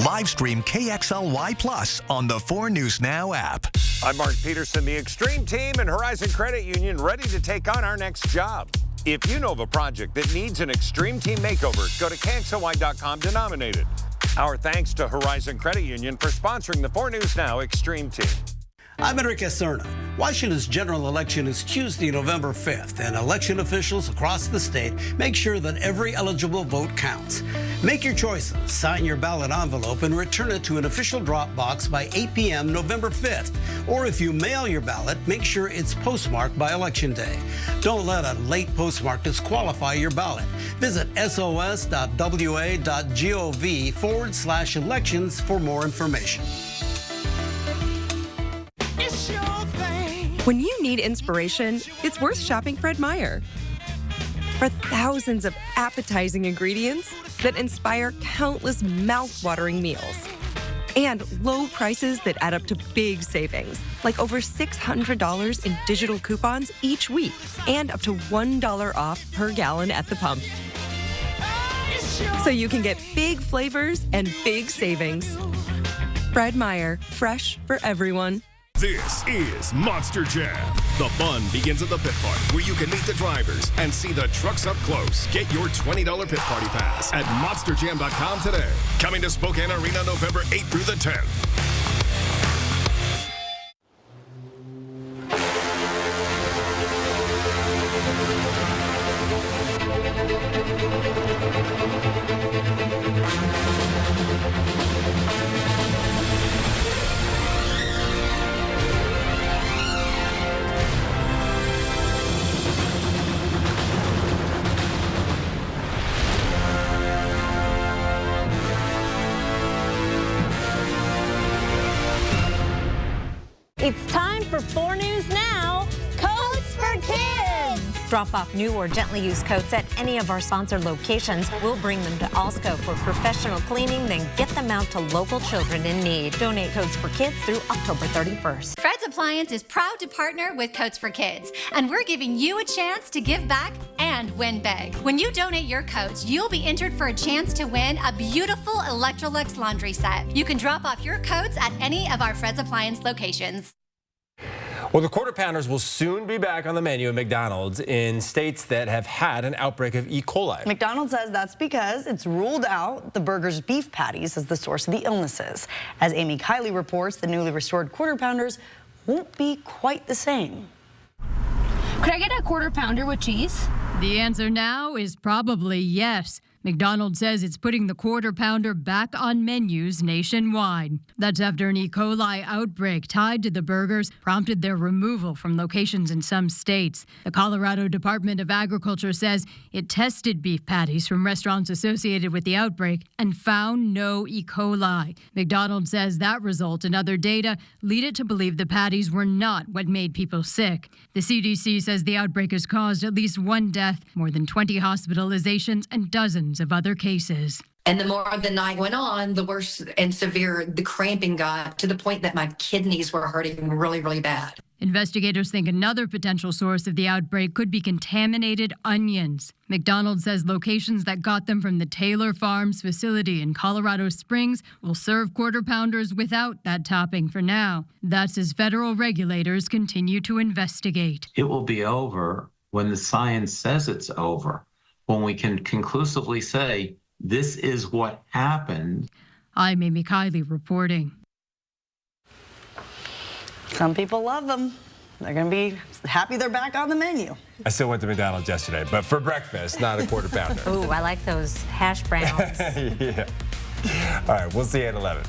Live stream KXLY Plus on the 4 News Now app. I'm Mark Peterson, the Extreme Team and Horizon Credit Union, ready to take on our next job. If you know of a project that needs an Extreme Team makeover, go to KXLY.com to nominate it. Our thanks to Horizon Credit Union for sponsoring the 4 News Now Extreme Team. I'm Enrique Cerna. Washington's general election is Tuesday, November 5th, and election officials across the state make sure that every eligible vote counts. Make your choices, sign your ballot envelope, and return it to an official drop box by 8 p.m. November 5th. Or if you mail your ballot, make sure it's postmarked by Election Day. Don't let a late postmark disqualify your ballot. Visit sos.wa.gov/elections for more information. When you need inspiration, it's worth shopping Fred Meyer. For thousands of appetizing ingredients that inspire countless mouth-watering meals. And low prices that add up to big savings, like over $600 in digital coupons each week and up to $1 off per gallon at the pump. So you can get big flavors and big savings. Fred Meyer, fresh for everyone. This is Monster Jam. The fun begins at the pit party, where you can meet the drivers and see the trucks up close. Get your $20 pit party pass at monsterjam.com today. Coming to Spokane Arena November 8th through the 10th. It's time for 4 News Now, Coats for Kids. Drop off new or gently used coats at any of our sponsored locations. We'll bring them to Alsco for professional cleaning, then get them out to local children in need. Donate Coats for Kids through October 31st. Fred's Appliance is proud to partner with Coats for Kids, and we're giving you a chance to give back and win big. When you donate your coats, you'll be entered for a chance to win a beautiful Electrolux laundry set. You can drop off your coats at any of our Fred's Appliance locations. Well, the Quarter Pounders will soon be back on the menu at McDonald's in states that have had an outbreak of E. coli. McDonald's says that's because it's ruled out the burger's beef patties as the source of the illnesses. As Amy Kiley reports, the newly restored Quarter Pounders won't be quite the same. Could I get a Quarter Pounder with cheese? The answer now is probably yes. McDonald's says it's putting the Quarter Pounder back on menus nationwide. That's after an E. coli outbreak tied to the burgers prompted their removal from locations in some states. The Colorado Department of Agriculture says it tested beef patties from restaurants associated with the outbreak and found no E. coli. McDonald's says that result and other data lead it to believe the patties were not what made people sick. The CDC says the outbreak has caused at least 1 death, more than 20 hospitalizations, and dozens of other cases. And the more the night went on, the worse and severe the cramping got, to the point that my kidneys were hurting really, really bad. Investigators think another potential source of the outbreak could be contaminated onions. McDonald's says locations that got them from the Taylor Farms facility in Colorado Springs will serve Quarter Pounders without that topping for now. That's as federal regulators continue to investigate. It will be over when the science says it's over, when we can conclusively say this is what happened. I'm Amy Kiley reporting. Some people love them. They're going to be happy they're back on the menu. I still went to McDonald's yesterday, but for breakfast, not a Quarter Pounder. Ooh, I like those hash browns. Yeah. All right, we'll see you at 11.